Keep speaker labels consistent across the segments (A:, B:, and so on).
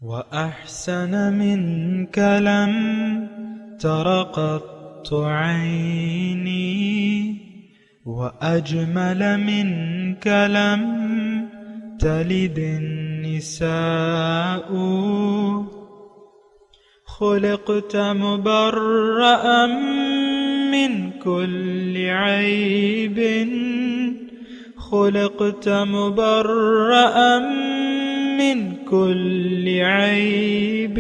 A: وأحسن منك لم تر قط عيني وأجمل منك لم تلد النساء خلقت مبرأ من كل عيب خلقت مبرأ من كل عيب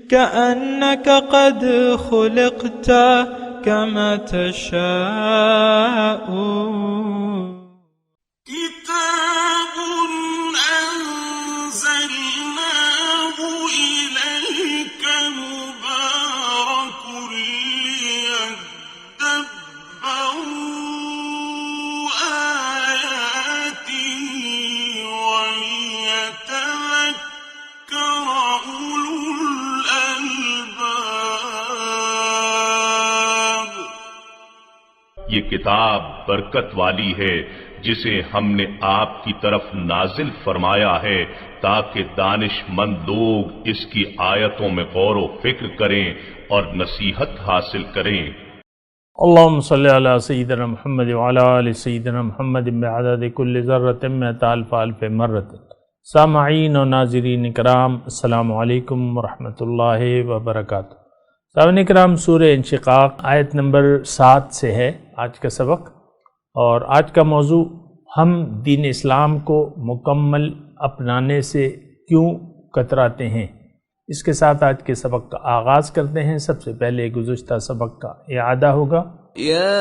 A: كأنك قد خلقت كما تشاء
B: كتاب أنزلناه إليك مبارك ليدبروا آياته وليتذكر أولو الألباب.
C: یہ کتاب برکت والی ہے جسے ہم نے آپ کی طرف نازل فرمایا ہے تاکہ دانش مند لوگ اس کی آیتوں میں غور و فکر کریں اور نصیحت حاصل کریں.
D: اللہم صلی علی سیدنا محمد وعلی آل سیدنا محمد بعدد کل ذرۃ مئۃ الف الف مرۃ. سامعین و ناظرین کرام، السلام علیکم ورحمۃ اللہ وبرکاتہ. سامعین کرام، سورہ انشقاق آیت نمبر 7 سے ہے آج کا سبق، اور آج کا موضوع ہم دین اسلام کو مکمل اپنانے سے کیوں کتراتے ہیں. اس کے ساتھ آج کے سبق کا آغاز کرتے ہیں. سب سے پہلے گزشتہ سبق کا اعادہ ہوگا.
E: یا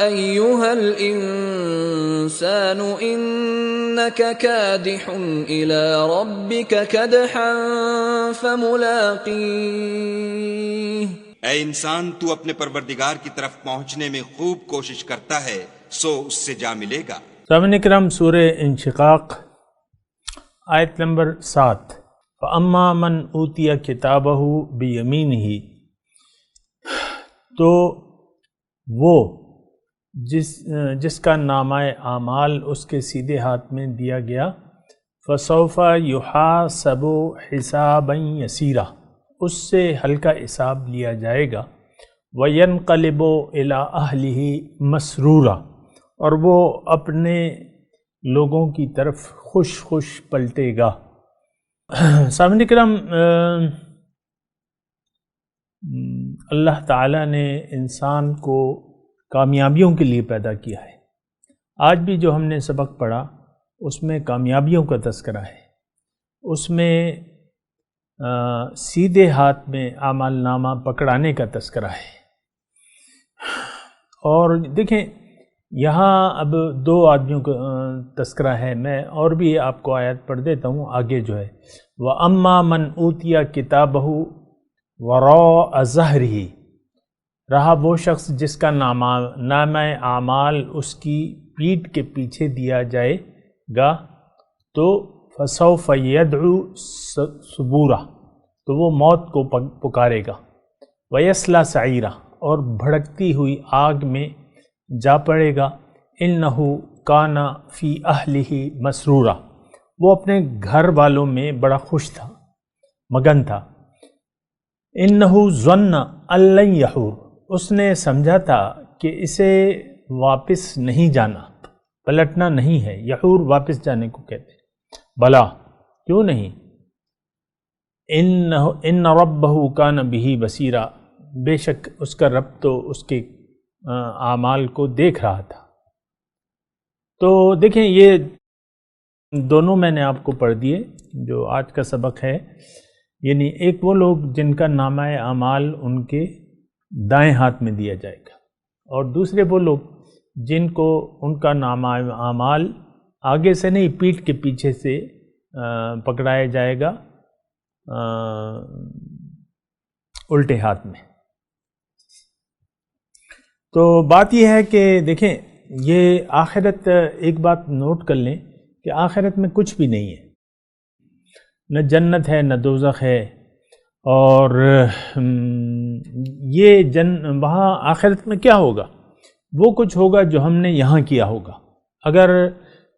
E: ایھا الانسان انک کادح الی ربک کدحا فملاقیہ.
F: اے انسان، تو اپنے پروردگار کی طرف پہنچنے میں خوب کوشش کرتا ہے، سو اس سے جا ملے گا.
D: سامعین کرام، سورہ انشقاق آیت نمبر 7. فَأَمَّا مَنْ أُوتِيَ كِتَابَهُ بِيَمِينِهِ، تو وہ جس کا نامہ اعمال اس کے سیدھے ہاتھ میں دیا گیا، فَسَوْفَ يُحَاسَبُ حِسَابًا يَسِيرًا، اس سے ہلکا حساب لیا جائے گا. وَيَنْقَلِبُ إِلَىٰ أَهْلِهِ مَسْرُورًا، اور وہ اپنے لوگوں کی طرف خوش خوش پلٹے گا. سامعین کرام، اللہ تعالیٰ نے انسان کو کامیابیوں کے لیے پیدا کیا ہے. آج بھی جو ہم نے سبق پڑھا اس میں کامیابیوں کا تذکرہ ہے. اس میں سیدھے ہاتھ میں اعمال نامہ پکڑانے کا تذکرہ ہے. اور دیکھیں یہاں اب 2 آدمیوں کا تذکرہ ہے. میں اور بھی آپ کو آیت پڑھ دیتا ہوں آگے جو ہے. وَأَمَّا مَنْ أُوتِيَ كِتَابَهُ وَرَاءَ ظَهْرِهِ، رہا وہ شخص جس کا نامہ اعمال اس کی پیٹھ کے پیچھے دیا جائے گا، تو فَسَوْفَ يَدْعُو ثُبُورًا، تو وہ موت کو پکارے گا. وَيَصْلَىٰ سَعِيرًا، اور بھڑکتی ہوئی آگ میں جا پڑے گا. اِنَّهُ كَانَ فِي أَهْلِهِ مَسْرُورًا، وہ اپنے گھر والوں میں بڑا خوش تھا، مگن تھا. اِنَّهُ ظَنَّ أَن لَّن يَحُورَ، اس نے سمجھا تھا کہ اسے واپس نہیں جانا، پلٹنا نہیں ہے. یحور واپس جانے کو کہتے ہیں. بلا، کیوں نہیں. ان ربہ کان بہ بصیرا، بے شک اس کا رب تو اس کے اعمال کو دیکھ رہا تھا. تو دیکھیں یہ دونوں میں نے آپ کو پڑھ دیے جو آج کا سبق ہے. یعنی ایک وہ لوگ جن کا نامہ اعمال ان کے دائیں ہاتھ میں دیا جائے گا، اور دوسرے وہ لوگ جن کو ان کا نامہ اعمال آگے سے نہیں پیٹھ کے پیچھے سے پکڑایا جائے گا، الٹے ہاتھ میں. تو بات یہ ہے کہ دیکھیں یہ آخرت، ایک بات نوٹ کر لیں کہ آخرت میں کچھ بھی نہیں ہے، نہ جنت ہے نہ دوزخ ہے. اور یہ وہاں آخرت میں کیا ہوگا؟ وہ کچھ ہوگا جو ہم نے یہاں کیا ہوگا. اگر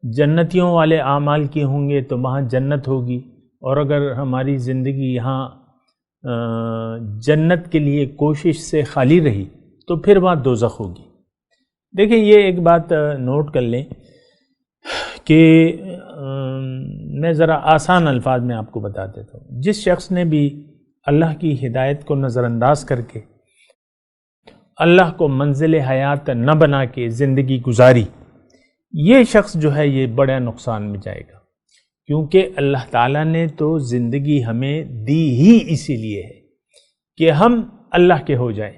D: جنتیوں والے اعمال کیے ہوں گے تو وہاں جنت ہوگی، اور اگر ہماری زندگی یہاں جنت کے لیے کوشش سے خالی رہی تو پھر وہاں دوزخ ہوگی۔ دیکھیں یہ ایک بات نوٹ کر لیں کہ میں ذرا آسان الفاظ میں آپ کو بتا دیتا ہوں، جس شخص نے بھی اللہ کی ہدایت کو نظر انداز کر کے اللہ کو منزل حیات نہ بنا کے زندگی گزاری، یہ شخص جو ہے یہ بڑا نقصان میں جائے گا، کیونکہ اللہ تعالیٰ نے تو زندگی ہمیں دی ہی اسی لیے ہے کہ ہم اللہ کے ہو جائیں۔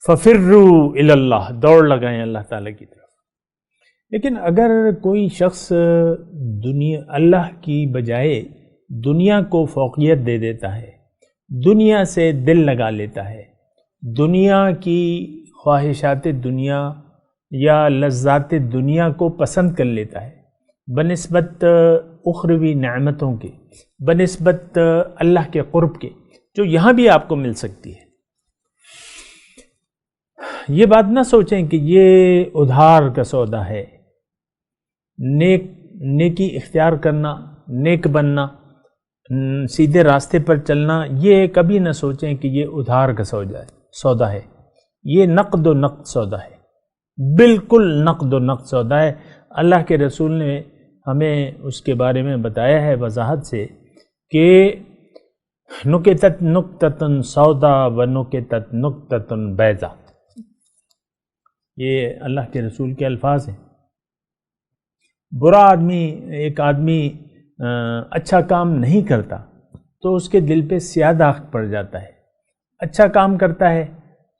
D: فَفِرُّوا إِلَى اللَّهِ، دوڑ لگائیں اللہ تعالیٰ کی طرف۔ لیکن اگر کوئی شخص اللہ کی بجائے دنیا کو فوقیت دے دیتا ہے، دنیا سے دل لگا لیتا ہے، دنیا کی خواہشات دنیا یا لذات دنیا کو پسند کر لیتا ہے بنسبت اخروی نعمتوں کے، بنسبت اللہ کے قرب کے، جو یہاں بھی آپ کو مل سکتی ہے۔ یہ بات نہ سوچیں کہ یہ ادھار کا سودا ہے، نیکی اختیار کرنا، نیک بننا، سیدھے راستے پر چلنا، یہ کبھی نہ سوچیں کہ یہ ادھار کا سودا ہے، یہ نقد و نقد سودا ہے، بالکل نقد و نقد سودا ہے۔ اللہ کے رسول نے ہمیں اس کے بارے میں بتایا ہے وضاحت سے کہ نکتت نکتتن سودا و نکتت نکتتن بیضا، یہ اللہ کے رسول کے الفاظ ہیں۔ برا آدمی، ایک آدمی اچھا کام نہیں کرتا تو اس کے دل پہ سیاہ داغ پڑ جاتا ہے، اچھا کام کرتا ہے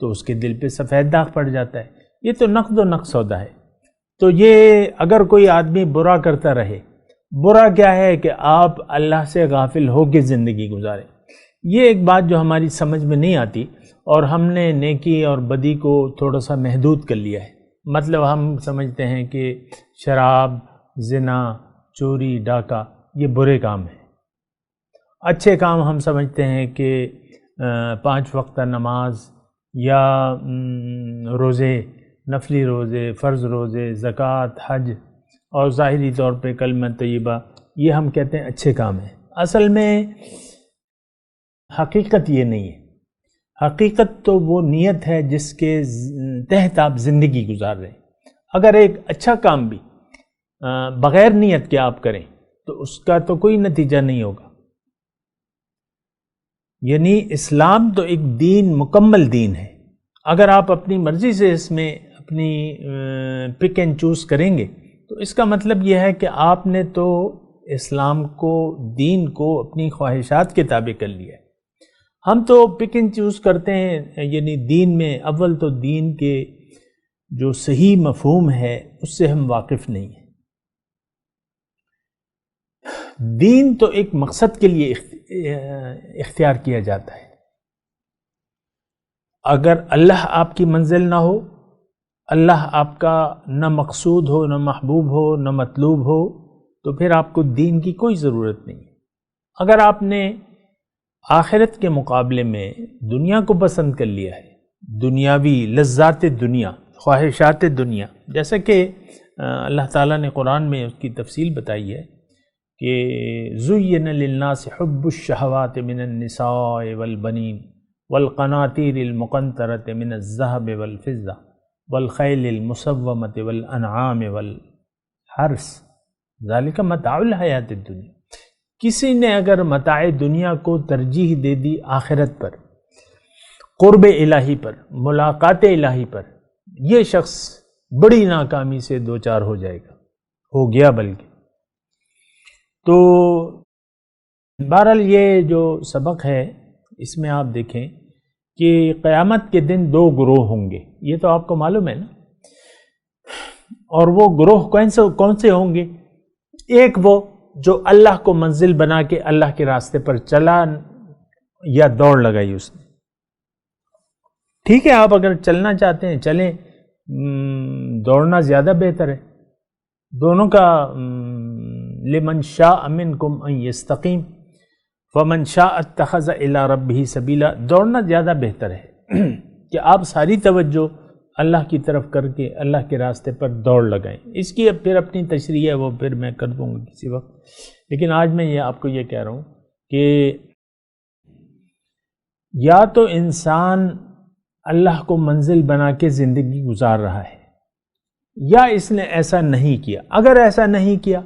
D: تو اس کے دل پہ سفید داغ پڑ جاتا ہے، یہ تو نقد و نقد سودا ہے۔ تو یہ اگر کوئی آدمی برا کرتا رہے، برا کیا ہے کہ آپ اللہ سے غافل ہو کے زندگی گزاریں، یہ ایک بات جو ہماری سمجھ میں نہیں آتی، اور ہم نے نیکی اور بدی کو تھوڑا سا محدود کر لیا ہے۔ مطلب ہم سمجھتے ہیں کہ شراب، زنا، چوری، ڈاکہ یہ برے کام ہیں، اچھے کام ہم سمجھتے ہیں کہ 5 وقتہ نماز یا روزے، نفلی روزے، فرض روزے، زکوٰۃ، حج اور ظاہری طور پہ کلمہ طیبہ، یہ ہم کہتے ہیں اچھے کام ہیں۔ اصل میں حقیقت یہ نہیں ہے، حقیقت تو وہ نیت ہے جس کے تحت آپ زندگی گزار رہے ہیں۔ اگر ایک اچھا کام بھی بغیر نیت کے آپ کریں تو اس کا تو کوئی نتیجہ نہیں ہوگا۔ یعنی اسلام تو ایک دین، مکمل دین ہے، اگر آپ اپنی مرضی سے اس میں اپنی پک اینڈ چوز کریں گے تو اس کا مطلب یہ ہے کہ آپ نے تو اسلام کو، دین کو اپنی خواہشات کے تابع کر لیا ہے۔ ہم تو پک اینڈ چوز کرتے ہیں، یعنی دین میں اول تو دین کے جو صحیح مفہوم ہے اس سے ہم واقف نہیں ہیں۔ دین تو ایک مقصد کے لیے اختیار کیا جاتا ہے۔ اگر اللہ آپ کی منزل نہ ہو، اللہ آپ کا نہ مقصود ہو، نہ محبوب ہو، نہ مطلوب ہو، تو پھر آپ کو دین کی کوئی ضرورت نہیں ہے۔ اگر آپ نے آخرت کے مقابلے میں دنیا کو پسند کر لیا ہے، دنیاوی لذات دنیا، خواہشات دنیا، جیسا کہ اللہ تعالیٰ نے قرآن میں اس کی تفصیل بتائی ہے کہ زُيِّنَ لِلنَّاسِ حُبُّ الشَّهَوَاتِ مِنَ النِّسَاءِ وَالْبَنِينَ وَالْقَنَاطِيرِ الْمُقَنطَرَةِ مِنَ الذَّهَبِ وَالْفِضَّةِ وَالْخَيْلِ الْمُسَوَّمَةِ وَالْأَنْعَامِ وَالْحَرْثِ ذَلِكَ مَتَاعُ الْحَيَاةِ الدُّنْيَا۔ کسی نے اگر متاع دنیا کو ترجیح دے دی آخرت پر، قرب الہی پر، ملاقات الہی پر، یہ شخص بڑی ناکامی سے دوچار ہو جائے گا، ہو گیا بلکہ۔ تو بہرحال یہ جو سبق ہے اس میں آپ دیکھیں کہ قیامت کے دن 2 گروہ ہوں گے، یہ تو آپ کو معلوم ہے نا، اور وہ گروہ کون سے ہوں گے؟ ایک وہ جو اللہ کو منزل بنا کے اللہ کے راستے پر چلا یا دوڑ لگائی اس نے۔ ٹھیک ہے، آپ اگر چلنا چاہتے ہیں چلیں، دوڑنا زیادہ بہتر ہے۔ دونوں کا لمن شاء منکم ان یستقیم ومن شاء اتخذ الی ربہ سبیلا، دوڑنا زیادہ بہتر ہے کہ آپ ساری توجہ اللہ کی طرف کر کے اللہ کے راستے پر دوڑ لگائیں۔ اس کی پھر اپنی تشریح ہے، وہ پھر میں کر دوں گا کسی وقت، لیکن آج میں آپ کو یہ کہہ رہا ہوں کہ یا تو انسان اللہ کو منزل بنا کے زندگی گزار رہا ہے، یا اس نے ایسا نہیں کیا۔ اگر ایسا نہیں کیا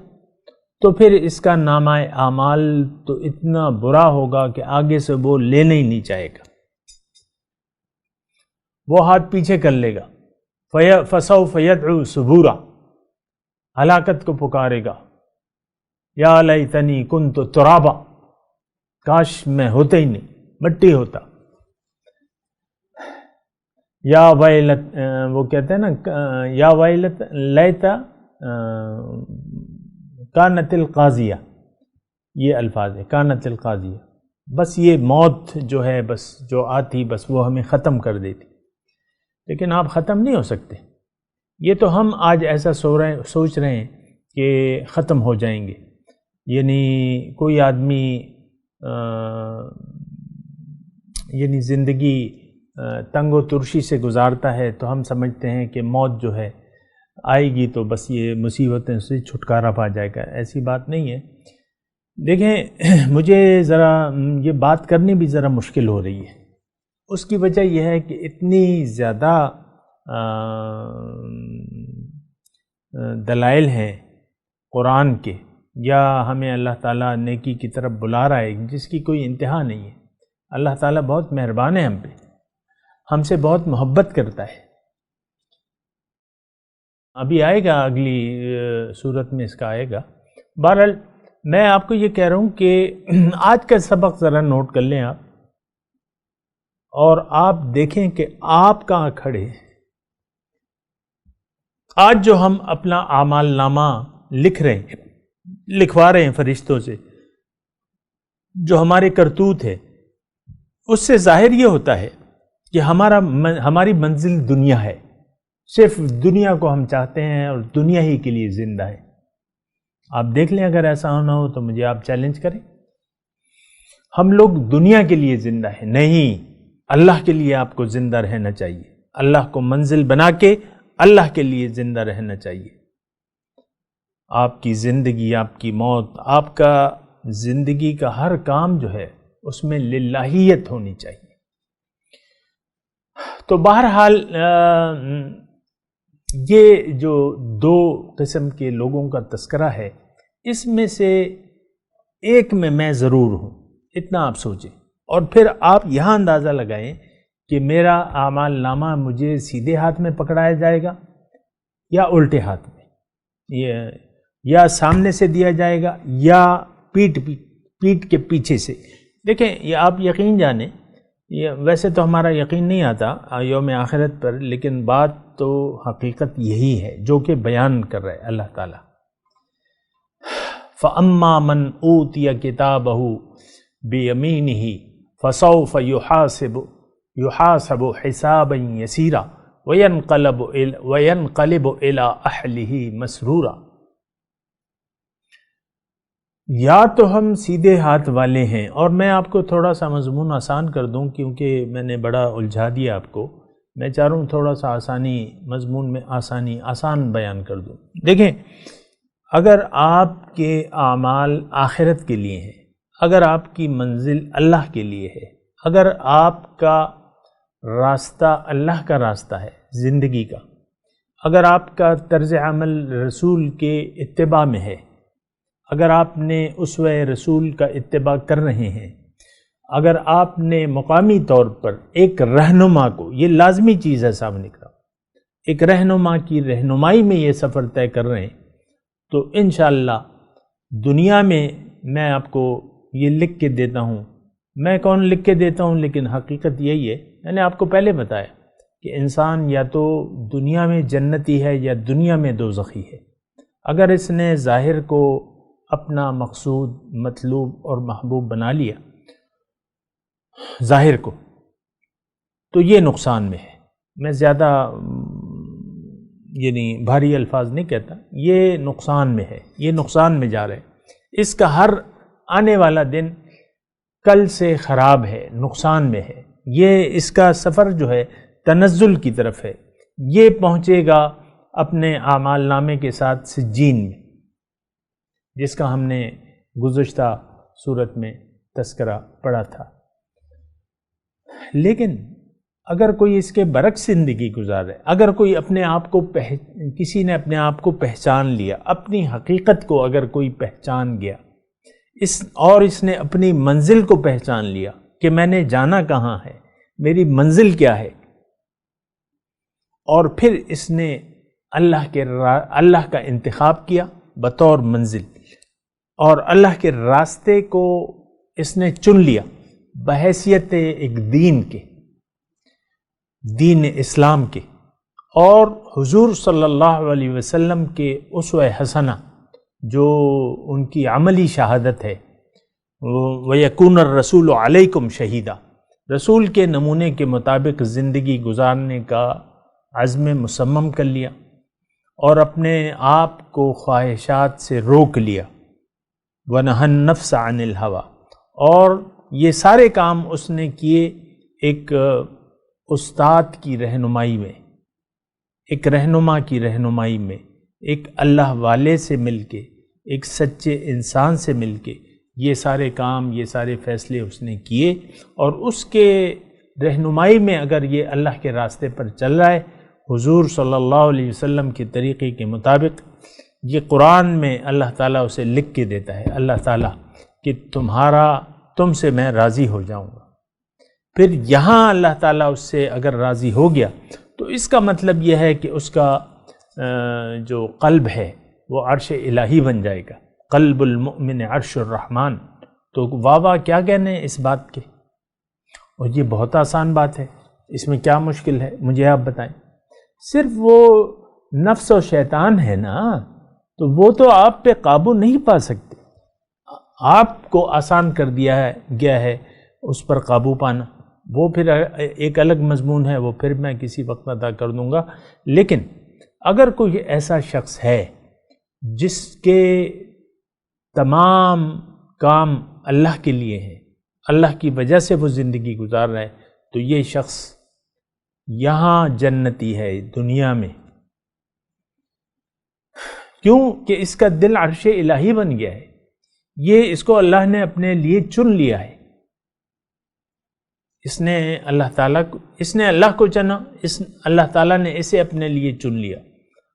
D: تو پھر اس کا نامہ اعمال تو اتنا برا ہوگا کہ آگے سے وہ لینا ہی نہیں چاہے گا، وہ ہاتھ پیچھے کر لے گا۔ فَسَوْفَ يَدْعُو ثُبُورًا، ہلاکت کو پکارے گا، یا لیتنی کنت ترابا، کاش میں ہوتا ہی نہیں، مٹی ہوتا۔ یا ویلت، وہ کہتے ہیں نا یا ویلت لیتا کانت القاضیہ، یہ الفاظ ہے کانت القاضیہ، بس یہ موت جو ہے بس جو آتی بس وہ ہمیں ختم کر دیتی، لیکن آپ ختم نہیں ہو سکتے۔ یہ تو ہم آج ایسا سوچ رہے ہیں کہ ختم ہو جائیں گے، یعنی کوئی آدمی یعنی زندگی تنگ و ترشی سے گزارتا ہے تو ہم سمجھتے ہیں کہ موت جو ہے آئے گی تو بس یہ مصیبتیں سے چھٹکارا پا جائے گا۔ ایسی بات نہیں ہے۔ دیکھیں، مجھے ذرا یہ بات کرنی بھی ذرا مشکل ہو رہی ہے، اس کی وجہ یہ ہے کہ اتنی زیادہ دلائل ہیں قرآن کے، یا ہمیں اللہ تعالیٰ نیکی کی طرف بلا رہا ہے جس کی کوئی انتہا نہیں ہے۔ اللہ تعالیٰ بہت مہربان ہے ہم پہ، ہم سے بہت محبت کرتا ہے۔ ابھی آئے گا، اگلی صورت میں اس کا آئے گا۔ بہرحال میں آپ کو یہ کہہ رہا ہوں کہ آج کا سبق ذرا نوٹ کر لیں آپ، اور آپ دیکھیں کہ آپ کہاں کھڑے ہیں۔ آج جو ہم اپنا اعمال نامہ لکھوا رہے ہیں فرشتوں سے، جو ہمارے کرتوت ہے، اس سے ظاہر یہ ہوتا ہے کہ ہماری منزل دنیا ہے، صرف دنیا کو ہم چاہتے ہیں اور دنیا ہی کے لیے زندہ ہے۔ آپ دیکھ لیں، اگر ایسا ہونا ہو تو مجھے آپ چیلنج کریں۔ ہم لوگ دنیا کے لیے زندہ ہیں، نہیں، اللہ کے لیے آپ کو زندہ رہنا چاہیے، اللہ کو منزل بنا کے اللہ کے لیے زندہ رہنا چاہیے۔ آپ کی زندگی، آپ کی موت، آپ کا زندگی کا ہر کام جو ہے اس میں للہیت ہونی چاہیے۔ تو بہرحال یہ جو دو قسم کے لوگوں کا تذکرہ ہے، اس میں سے ایک میں ضرور ہوں، اتنا آپ سوچیں، اور پھر آپ یہاں اندازہ لگائیں کہ میرا اعمال نامہ مجھے سیدھے ہاتھ میں پکڑایا جائے گا یا الٹے ہاتھ میں، یا سامنے سے دیا جائے گا یا پیٹ کے پیچھے سے۔ دیکھیں، یہ آپ یقین جانیں، یہ ویسے تو ہمارا یقین نہیں آتا یوم آخرت پر، لیکن بات تو حقیقت یہی ہے جو کہ بیان کر رہے اللہ تعالیٰ۔ فَأَمَّا مَنْ أُوتِيَ كِتَابَهُ بِيَمِينِهِ فَسَوْفَ يُحَاسَبُ حِسَابًا يَسِيرًا وَيَنْقَلِبُ إِلَىٰ أَهْلِهِ مَسْرُورًا۔ یا تو ہم سیدھے ہاتھ والے ہیں، اور میں آپ کو تھوڑا سا مضمون آسان کر دوں کیونکہ میں نے بڑا الجھا دیا آپ کو، میں چاہ رہا ہوں تھوڑا سا مضمون میں آسان بیان کر دوں۔ دیکھیں، اگر آپ کے اعمال آخرت کے لیے ہیں، اگر آپ کی منزل اللہ کے لیے ہے، اگر آپ کا راستہ اللہ کا راستہ ہے زندگی کا، اگر آپ کا طرز عمل رسول کے اتباع میں ہے، اگر آپ نے اسوہ رسول کا اتباع کر رہے ہیں، اگر آپ نے مقامی طور پر ایک رہنما کو، یہ لازمی چیز ہے سامنے کا، ایک رہنما کی رہنمائی میں یہ سفر طے کر رہے ہیں، تو انشاءاللہ دنیا میں آپ کو یہ لکھ کے دیتا ہوں، میں کون لکھ کے دیتا ہوں، لیکن حقیقت یہی ہے، میں نے آپ کو پہلے بتایا کہ انسان یا تو دنیا میں جنتی ہے یا دنیا میں دوزخی ہے۔ اگر اس نے ظاہر کو اپنا مقصود، مطلوب اور محبوب بنا لیا، ظاہر کو، تو یہ نقصان میں ہے۔ میں زیادہ یعنی بھاری الفاظ نہیں کہتا، یہ نقصان میں ہے، یہ نقصان میں جا رہے ہیں۔ اس کا ہر آنے والا دن کل سے خراب ہے، نقصان میں ہے۔ یہ اس کا سفر جو ہے تنزل کی طرف ہے، یہ پہنچے گا اپنے اعمال نامے کے ساتھ سجین میں، جس کا ہم نے گزشتہ صورت میں تذکرہ پڑھا تھا۔ لیکن اگر کوئی اس کے برعکس زندگی گزارے، اگر کوئی اپنے آپ کو کسی نے اپنے آپ کو پہچان لیا، اپنی حقیقت کو اگر کوئی پہچان گیا، اس نے اپنی منزل کو پہچان لیا کہ میں نے جانا کہاں ہے، میری منزل کیا ہے، اور پھر اس نے اللہ کا انتخاب کیا بطور منزل، اور اللہ کے راستے کو اس نے چن لیا بحیثیت ایک دین کے، دین اسلام کے، اور حضور صلی اللہ علیہ وسلم کے اسوہ حسنہ جو ان کی عملی شہادت ہے، وَيَكُونَ الرَّسُولُ عَلَيْكُمْ شَهِيدًا، رسول کے نمونے کے مطابق زندگی گزارنے کا عزم مصمم کر لیا، اور اپنے آپ کو خواہشات سے روک لیا، وَنَهَى النَّفْسَ عَنِ الْهَوَىٰ، اور یہ سارے کام اس نے کیے ایک استاد کی رہنمائی میں، ایک رہنما کی رہنمائی میں، ایک اللہ والے سے مل کے، ایک سچے انسان سے مل کے یہ سارے کام، یہ سارے فیصلے اس نے کیے، اور اس کے رہنمائی میں اگر یہ اللہ کے راستے پر چل رہا ہے حضور صلی اللہ علیہ وسلم کے طریقے کے مطابق، یہ قرآن میں اللہ تعالیٰ اسے لکھ کے دیتا ہے، اللہ تعالیٰ کہ تم سے میں راضی ہو جاؤں گا۔ پھر یہاں اللہ تعالیٰ اس سے اگر راضی ہو گیا تو اس کا مطلب یہ ہے کہ اس کا جو قلب ہے وہ عرش الہی بن جائے گا، قلب المؤمن عرش الرحمن۔ تو واہ کیا کہنے اس بات کے، اور یہ بہت آسان بات ہے، اس میں کیا مشکل ہے، مجھے آپ بتائیں۔ صرف وہ نفس و شیطان ہے نا، تو وہ تو آپ پہ قابو نہیں پا سکتے، آپ کو آسان کر دیا گیا ہے اس پر قابو پانا، وہ پھر ایک الگ مضمون ہے، وہ پھر میں کسی وقت ادا کر دوں گا۔ لیکن اگر کوئی ایسا شخص ہے جس کے تمام کام اللہ کے لیے ہیں، اللہ کی وجہ سے وہ زندگی گزار رہا ہے، تو یہ شخص یہاں جنتی ہے دنیا میں، کیوں کہ اس کا دل عرش الہی بن گیا ہے، یہ اس کو اللہ نے اپنے لیے چن لیا ہے، اس نے اللہ کو چنا، اللہ تعالیٰ نے اسے اپنے لیے چن لیا،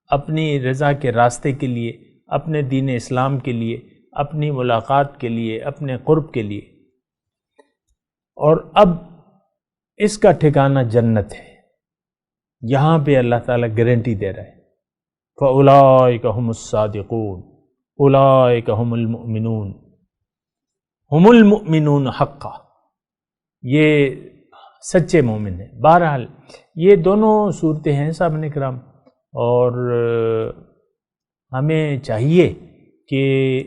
D: اپنی رضا کے راستے کے لیے، اپنے دین اسلام کے لیے، اپنی ملاقات کے لیے، اپنے قرب کے لیے، اور اب اس کا ٹھکانہ جنت ہے۔ یہاں پہ اللہ تعالیٰ گارنٹی دے رہا ہے، فَأُولَٰئِكَ هُمُ الصَّادِقُونَ أُولَٰئِكَ هُمُ الْمُؤْمِنُونَ هُمُ الْمُؤْمِنُونَ حَقًّا، یہ سچے مومن ہیں۔ بہرحال یہ دونوں صورتیں ہیں صاحب کرام، اور ہمیں چاہیے کہ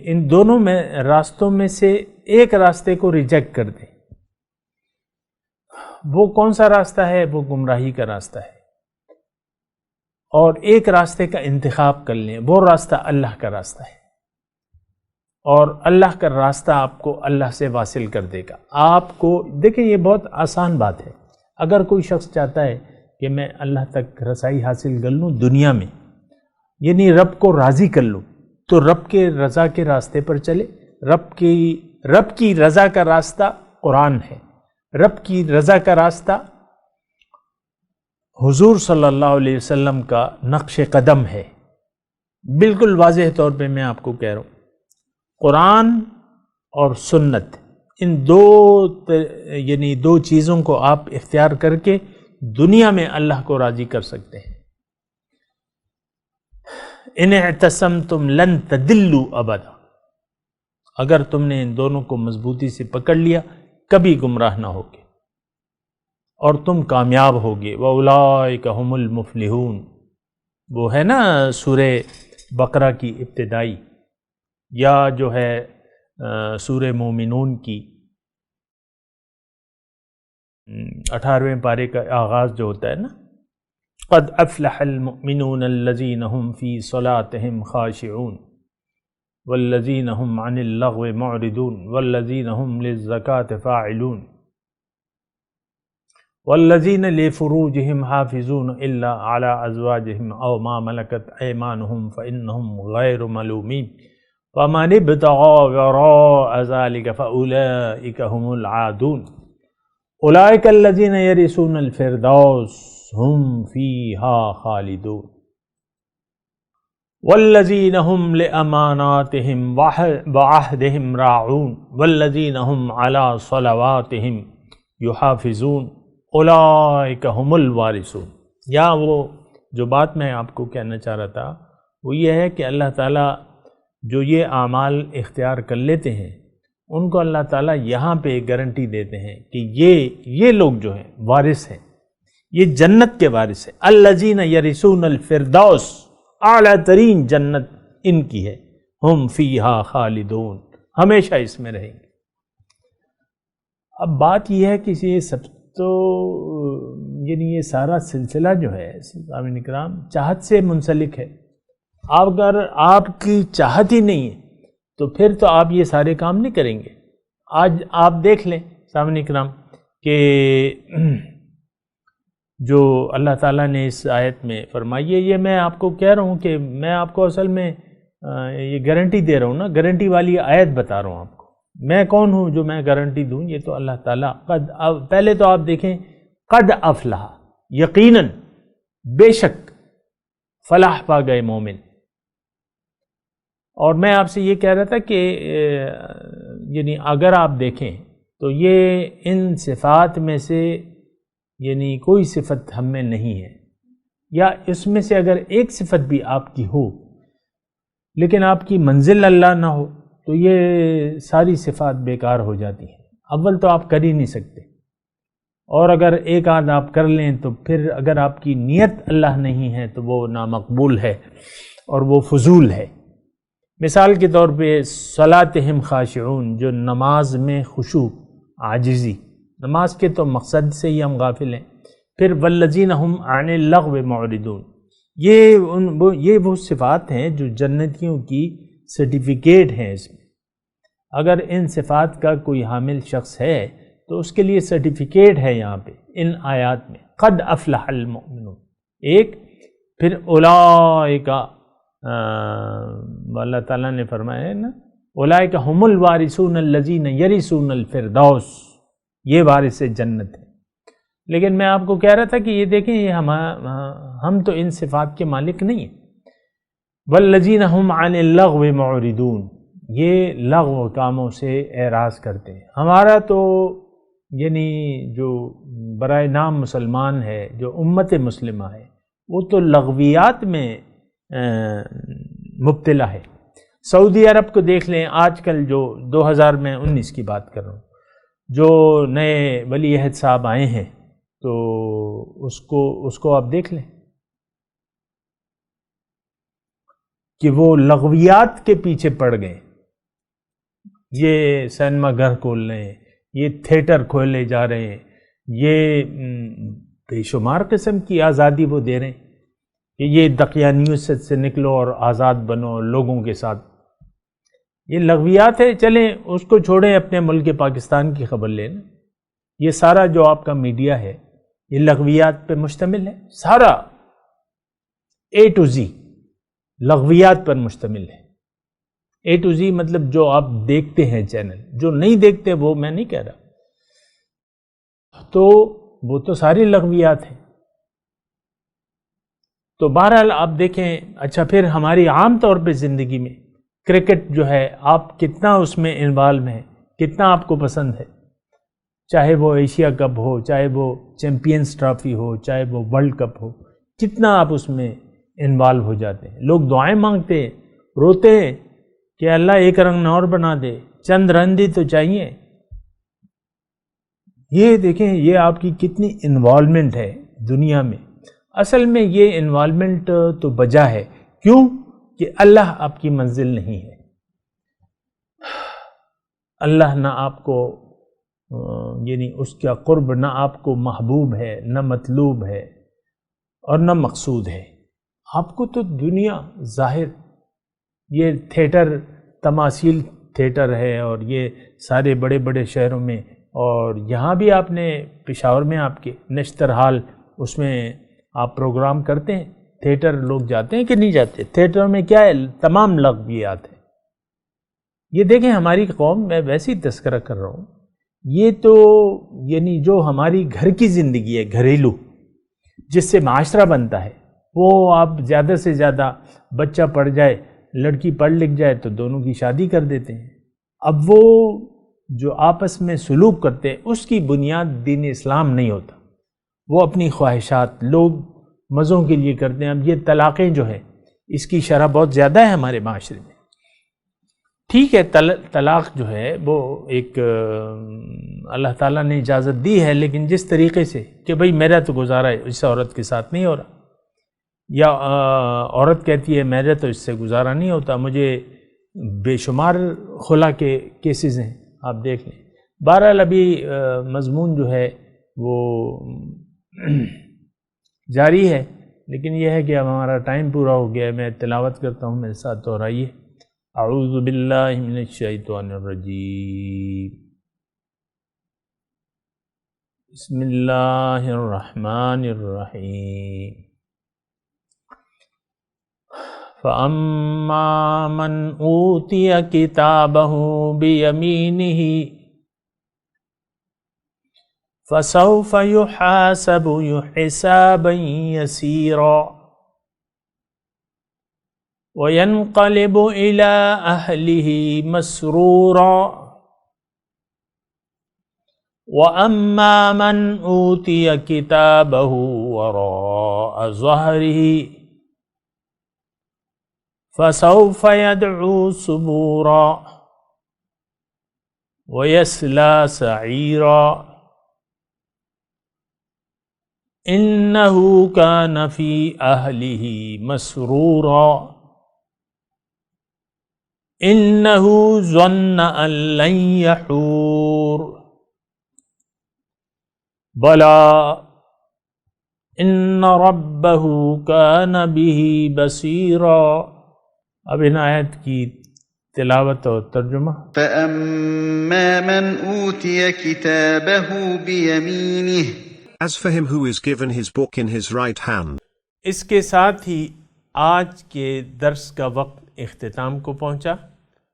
D: ان دونوں میں راستوں میں سے ایک راستے کو ریجیکٹ کر دیں۔ وہ کون سا راستہ ہے؟ وہ گمراہی کا راستہ ہے، اور ایک راستے کا انتخاب کر لیں، وہ راستہ اللہ کا راستہ ہے، اور اللہ کا راستہ آپ کو اللہ سے واصل کر دے گا۔ آپ کو دیکھیں، یہ بہت آسان بات ہے۔ اگر کوئی شخص چاہتا ہے کہ میں اللہ تک رسائی حاصل کر لوں دنیا میں، یعنی رب کو راضی کر لوں، تو رب کے رضا کے راستے پر چلے۔ رب کی رضا کا راستہ قرآن ہے، رب کی رضا کا راستہ حضور صلی اللہ علیہ وسلم کا نقش قدم ہے۔ بالکل واضح طور پہ میں آپ کو کہہ رہا ہوں، قرآن اور سنت، ان دو چیزوں کو آپ اختیار کر کے دنیا میں اللہ کو راضی کر سکتے ہیں۔ ان اعتصمتم لن تضلوا ابدا، اگر تم نے ان دونوں کو مضبوطی سے پکڑ لیا کبھی گمراہ نہ ہوگے، اور تم کامیاب ہوگے۔ وَأُولَٰئِكَ هُمُ الْمُفْلِحُونَ، وہ ہے نا سورہ بقرہ کی ابتدائی، یا جو ہے سورہ مومنون کی 18ویں پارے کا آغاز جو ہوتا ہے نا، قد افلح المؤمنون الذین هم فی صلاتهم خاشعون والذین هم عن اللغو معرضون والذین هم للزکاة فاعلون والذین لفروجہم حافظون الا علی ازواجہم او ما ملکت ایمانہم فانہم غیر ملومین ومن ابتغى وراء ذلك فاولئک هم العادون اولئک الذین یرثون الفردوس هم فیہا خالدون والذین هم لأماناتهم وعہدہم راعون والذین هم علی صلواتہم یحافظون اولئک هم الوارثون۔ یا وہ جو بات میں آپ کو کہنا چاہ رہا تھا وہ یہ ہے کہ اللہ تعالیٰ جو یہ اعمال اختیار کر لیتے ہیں ان کو اللہ تعالیٰ یہاں پہ گارنٹی دیتے ہیں کہ یہ لوگ جو ہیں وارث ہیں، یہ جنت کے وارث ہیں۔ الذین یرثون الفردوس، اعلیٰ ترین جنت ان کی ہے، ہم فیہا خالدون، ہمیشہ اس میں رہیں گے۔ اب بات یہ ہے کہ یہ سب تو یعنی یہ سارا سلسلہ جو ہے سامعین کرام چاہت سے منسلک ہے۔ اگر آپ کی چاہت ہی نہیں ہے تو پھر تو آپ یہ سارے کام نہیں کریں گے۔ آج آپ دیکھ لیں سامعین کرام کہ جو اللہ تعالیٰ نے اس آیت میں فرمائی ہے، یہ میں آپ کو کہہ رہا ہوں کہ میں آپ کو اصل میں یہ گارنٹی دے رہا ہوں نا، گارنٹی والی آیت بتا رہا ہوں آپ کو۔ میں کون ہوں جو میں گارنٹی دوں؟ یہ تو اللہ تعالیٰ پہلے تو آپ دیکھیں قد افلح، یقیناً بے شک فلاح پا گئے مومن۔ اور میں آپ سے یہ کہہ رہا تھا کہ یعنی اگر آپ دیکھیں تو یہ ان صفات میں سے یعنی کوئی صفت ہم میں نہیں ہے، یا اس میں سے اگر ایک صفت بھی آپ کی ہو لیکن آپ کی منزل اللہ نہ ہو تو یہ ساری صفات بیکار ہو جاتی ہیں۔ اول تو آپ کر ہی نہیں سکتے، اور اگر ایک آدھ آپ کر لیں تو پھر اگر آپ کی نیت اللہ نہیں ہے تو وہ نامقبول ہے اور وہ فضول ہے۔ مثال کے طور پہ صلاتہم خاشعون، جو نماز میں خشوع عاجزی، نماز کے تو مقصد سے ہی ہم غافل ہیں۔ پھر والذین ہم عن اللغو معرضون، یہ وہ صفات ہیں جو جنتیوں کی سرٹیفکیٹ ہیں۔ اس میں اگر ان صفات کا کوئی حامل شخص ہے تو اس کے لیے سرٹیفکیٹ ہے یہاں پہ ان آیات میں، قد افلح المؤمنون ایک، پھر اولئک اللہ تعالیٰ نے فرمایا ہے نا، اولئک هم الوارثون الذین یرثون الفردوس، یہ وارث جنت ہے۔ لیکن میں آپ کو کہہ رہا تھا کہ یہ دیکھیں یہ ہم تو ان صفات کے مالک نہیں ہیں۔ والذین هم عن اللغو معرضون، یہ لغو کاموں سے اعراض کرتے ہیں۔ ہمارا تو یعنی جو برائے نام مسلمان ہے، جو امت مسلمہ ہے، وہ تو لغویات میں مبتلا ہے۔ سعودی عرب کو دیکھ لیں، آج کل جو 2019 کی بات کر رہا ہوں، جو نئے ولی عہد صاحب آئے ہیں تو اس کو آپ دیکھ لیں کہ وہ لغویات کے پیچھے پڑ گئے۔ یہ سینما گھر کھول رہے ہیں، یہ تھیٹر کھولے جا رہے ہیں، یہ بے شمار قسم کی آزادی وہ دے رہے ہیں کہ یہ دقیانیت سے نکلو اور آزاد بنو لوگوں کے ساتھ۔ یہ لغویات ہے، چلیں اس کو چھوڑیں، اپنے ملک پاکستان کی خبر لیں۔ یہ سارا جو آپ کا میڈیا ہے یہ لغویات پہ مشتمل ہے، سارا A to Z لغویات پر مشتمل ہے۔ A to Z مطلب جو آپ دیکھتے ہیں چینل، جو نہیں دیکھتے وہ میں نہیں کہہ رہا، تو وہ تو ساری لغویات ہیں۔ تو بہرحال آپ دیکھیں، اچھا پھر ہماری عام طور پہ زندگی میں کرکٹ جو ہے، آپ کتنا اس میں انوالو ہیں، کتنا آپ کو پسند ہے، چاہے وہ ایشیا کپ ہو، چاہے وہ چیمپئنز ٹرافی ہو، چاہے وہ ورلڈ کپ ہو، کتنا آپ اس میں انوالو ہو جاتے ہیں۔ لوگ دعائیں مانگتے ہیں، روتے ہیں کہ اللہ ایک رنگ اور بنا دے، چند رن دی تو چاہیے۔ یہ دیکھیں یہ آپ کی کتنی انوالومنٹ ہے دنیا میں۔ اصل میں یہ انوالومنٹ تو وجہ ہے، کیوں کہ اللہ آپ کی منزل نہیں ہے۔ اللہ نہ آپ کو یعنی اس کا قرب نہ آپ کو محبوب ہے، نہ مطلوب ہے اور نہ مقصود ہے۔ آپ کو تو دنیا ظاہر یہ تھیٹر، تماثیل تھیٹر ہے، اور یہ سارے بڑے بڑے شہروں میں اور یہاں بھی آپ نے پشاور میں آپ کے نشتر ہال، اس میں آپ پروگرام کرتے ہیں، تھیٹر لوگ جاتے ہیں کہ نہیں جاتے؟ تھیٹر میں کیا ہے، تمام لغویات ہیں۔ یہ دیکھیں ہماری قوم، میں ویسے ہی تذکرہ کر رہا ہوں، یہ تو یعنی جو ہماری گھر کی زندگی ہے، گھریلو، جس سے معاشرہ بنتا ہے، وہ آپ زیادہ سے زیادہ بچہ پڑھ جائے، لڑکی پڑھ لکھ جائے تو دونوں کی شادی کر دیتے ہیں۔ اب وہ جو آپس میں سلوک کرتے ہیں اس کی بنیاد دین اسلام نہیں ہوتا، وہ اپنی خواہشات لوگ مزوں کے لیے کرتے ہیں۔ اب یہ طلاقیں جو ہے اس کی شرح بہت زیادہ ہے ہمارے معاشرے میں۔ ٹھیک ہے، طلاق جو ہے وہ ایک اللہ تعالیٰ نے اجازت دی ہے، لیکن جس طریقے سے کہ بھئی میرا تو گزارا اس عورت کے ساتھ نہیں ہو رہا، یا عورت کہتی ہے میرا تو اس سے گزارا نہیں ہوتا، مجھے بے شمار خلا کے کیسز ہیں، آپ دیکھ لیں۔ بہرحال ابھی مضمون جو ہے وہ جاری ہے، لیکن یہ ہے کہ اب ہمارا ٹائم پورا ہو گیا ہے۔ میں تلاوت کرتا ہوں، میرے ساتھ دہرائیے۔ اعوذ باللہ من الشیطان الرجیم، بسم اللہ الرحمن الرحیم۔ فَأَمَّا مَنْ أُوتِيَ كِتَابَهُ بِيَمِينِهِ فَسَوْفَ يُحَاسَبُ حِسَابًا يَسِيرًا وَيَنْقَلِبُ إِلَىٰ أَهْلِهِ مَسْرُورًا وَأَمَّا مَنْ أُوتِيَ كِتَابَهُ وَرَاءَ ظَهْرِهِ فَسَوْفَ يَدْعُو ثُبُورًا وَيَصْلَىٰ سَعِيرًا إِنَّهُ كَانَ فِي أَهْلِهِ مَسْرُورًا إِنَّهُ ظَنَّ أَن لَّن يَحُورَ بَلَىٰ إِنَّ رَبَّهُ كَانَ بِهِ بَصِيرًا۔ اب ان آیت کی تلاوت اور ترجمہ۔
G: فَأَمَّا مَنْ أُوتِيَ كِتَابَهُ بِيَمِينِهِ
H: As for him who is given his book in his right hand.
D: اس کے ساتھ ہی آج کے درس کا وقت اختتام کو پہنچا۔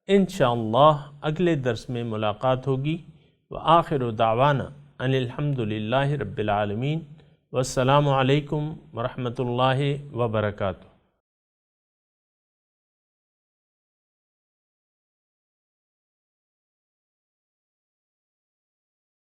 D: انشاءاللہ اگلے درس میں ملاقات ہوگی۔ وآخر دعوانا ان الحمدللہ رب العالمین، والسلام علیکم ورحمۃ اللہ وبرکاتہ۔